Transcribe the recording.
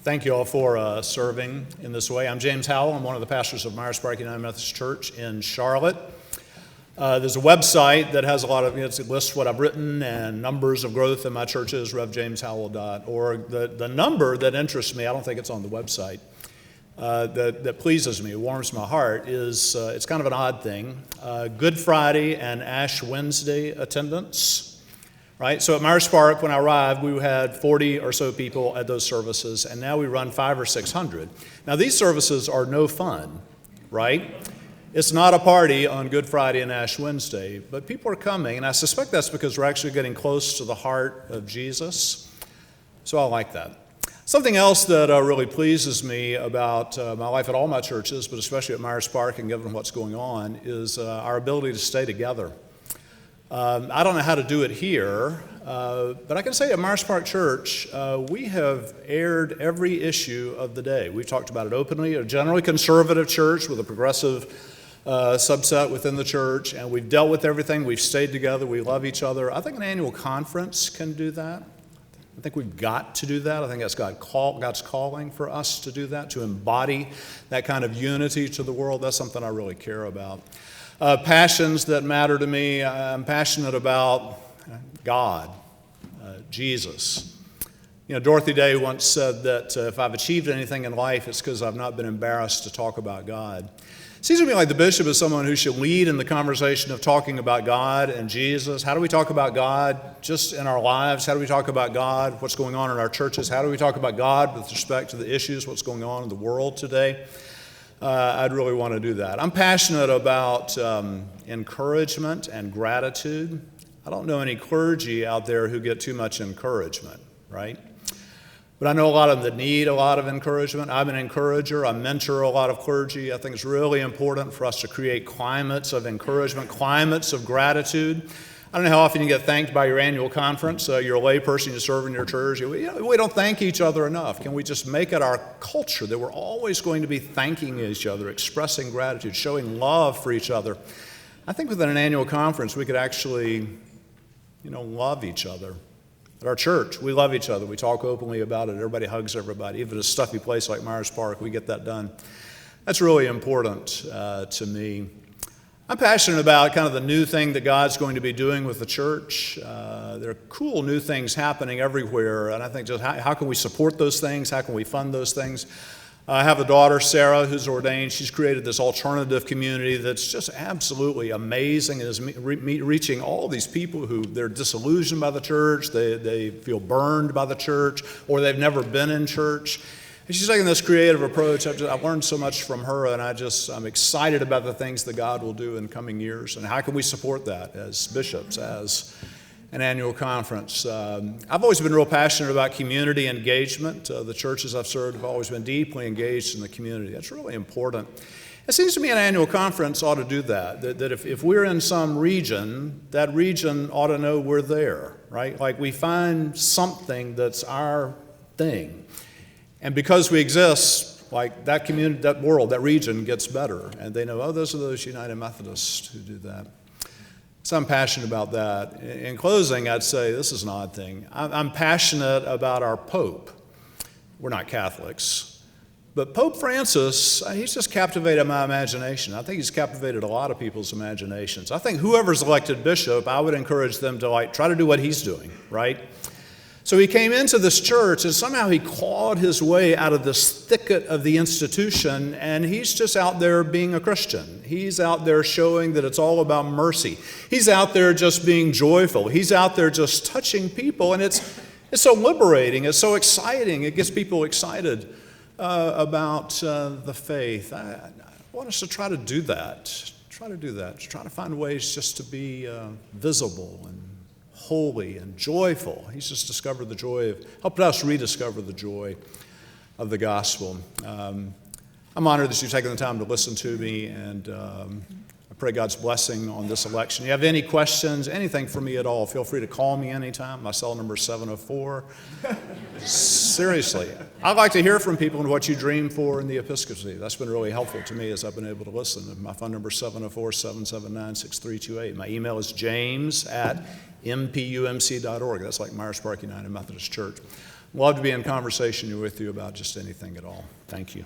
Thank you all for serving in this way. I'm James Howell. I'm one of the pastors of Myers Park United Methodist Church in Charlotte. There's a website that has a lot of, it lists what I've written and numbers of growth in my churches, revjameshowell.org. The number that interests me, I don't think it's on the website, that pleases me, warms my heart, is it's kind of an odd thing. Good Friday and Ash Wednesday attendance. Right? So at Myers Park, when I arrived, we had 40 or so people at those services, and now we run 500 or 600. Now, these services are no fun, right? It's not a party on Good Friday and Ash Wednesday, but people are coming, and I suspect that's because we're actually getting close to the heart of Jesus. So I like that. Something else that really pleases me about my life at all my churches, but especially at Myers Park and given what's going on, is our ability to stay together. I don't know how to do it here, but I can say at Myers Park Church, we have aired every issue of the day. We've talked about it openly, a generally conservative church with a progressive subset within the church, and we've dealt with everything. We've stayed together. We love each other. I think an annual conference can do that. I think we've got to do that. I think that's God's calling for us to do that, to embody that kind of unity to the world. That's something I really care about. Passions that matter to me, I'm passionate about God, Jesus. You know, Dorothy Day once said that if I've achieved anything in life, it's because I've not been embarrassed to talk about God. It seems to me like the bishop is someone who should lead in the conversation of talking about God and Jesus. How do we talk about God just in our lives? How do we talk about God, what's going on in our churches? How do we talk about God with respect to the issues, what's going on in the world today? I'd really want to do that. I'm passionate about encouragement and gratitude. I don't know any clergy out there who get too much encouragement, right? But I know a lot of them that need a lot of encouragement. I'm an encourager. I mentor a lot of clergy. I think it's really important for us to create climates of encouragement, climates of gratitude. I don't know how often you get thanked by your annual conference. You're a lay person, you serve in your church. We don't thank each other enough. Can we just make it our culture that we're always going to be thanking each other, expressing gratitude, showing love for each other? I think within an annual conference, we could actually, love each other. At our church, we love each other. We talk openly about it. Everybody hugs everybody. Even a stuffy place like Myers Park, we get that done. That's really important to me. I'm passionate about kind of the new thing that God's going to be doing with the church. There are cool new things happening everywhere, and I think just how can we support those things? How can we fund those things? I have a daughter, Sarah, who's ordained. She's created this alternative community that's just absolutely amazing and is reaching all these people who they're disillusioned by the church, they feel burned by the church, or they've never been in church. And she's taking this creative approach. I've learned so much from her, and I'm excited about the things that God will do in coming years. And how can we support that as bishops, as an annual conference? I've always been real passionate about community engagement. The churches I've served have always been deeply engaged in the community. That's really important. It seems to me an annual conference ought to do that if we're in some region, that region ought to know we're there, right? Like we find something that's our thing. And because we exist, like that community, that world, that region gets better. And they know, those are those United Methodists who do that. So I'm passionate about that. In closing, I'd say this is an odd thing. I'm passionate about our Pope. We're not Catholics. But Pope Francis, he's just captivated my imagination. I think he's captivated a lot of people's imaginations. I think whoever's elected bishop, I would encourage them to try to do what he's doing, right? So he came into this church, and somehow he clawed his way out of this thicket of the institution, and he's just out there being a Christian. He's out there showing that it's all about mercy. He's out there just being joyful. He's out there just touching people, and it's so liberating. It's so exciting. It gets people excited about the faith. I want us to try to do that. Try to find ways just to be visible and holy and joyful. He's just helped us rediscover the joy of the gospel. I'm honored that you've taken the time to listen to me, and I pray God's blessing on this election. If you have any questions, anything for me at all, feel free to call me anytime. My cell number is 704. Seriously, I'd like to hear from people and what you dream for in the episcopacy. That's been really helpful to me as I've been able to listen. My phone number is 704-779-6328. My email is james@mpumc.org. That's like Myers Park United Methodist Church. Love to be in conversation with you about just anything at all. Thank you.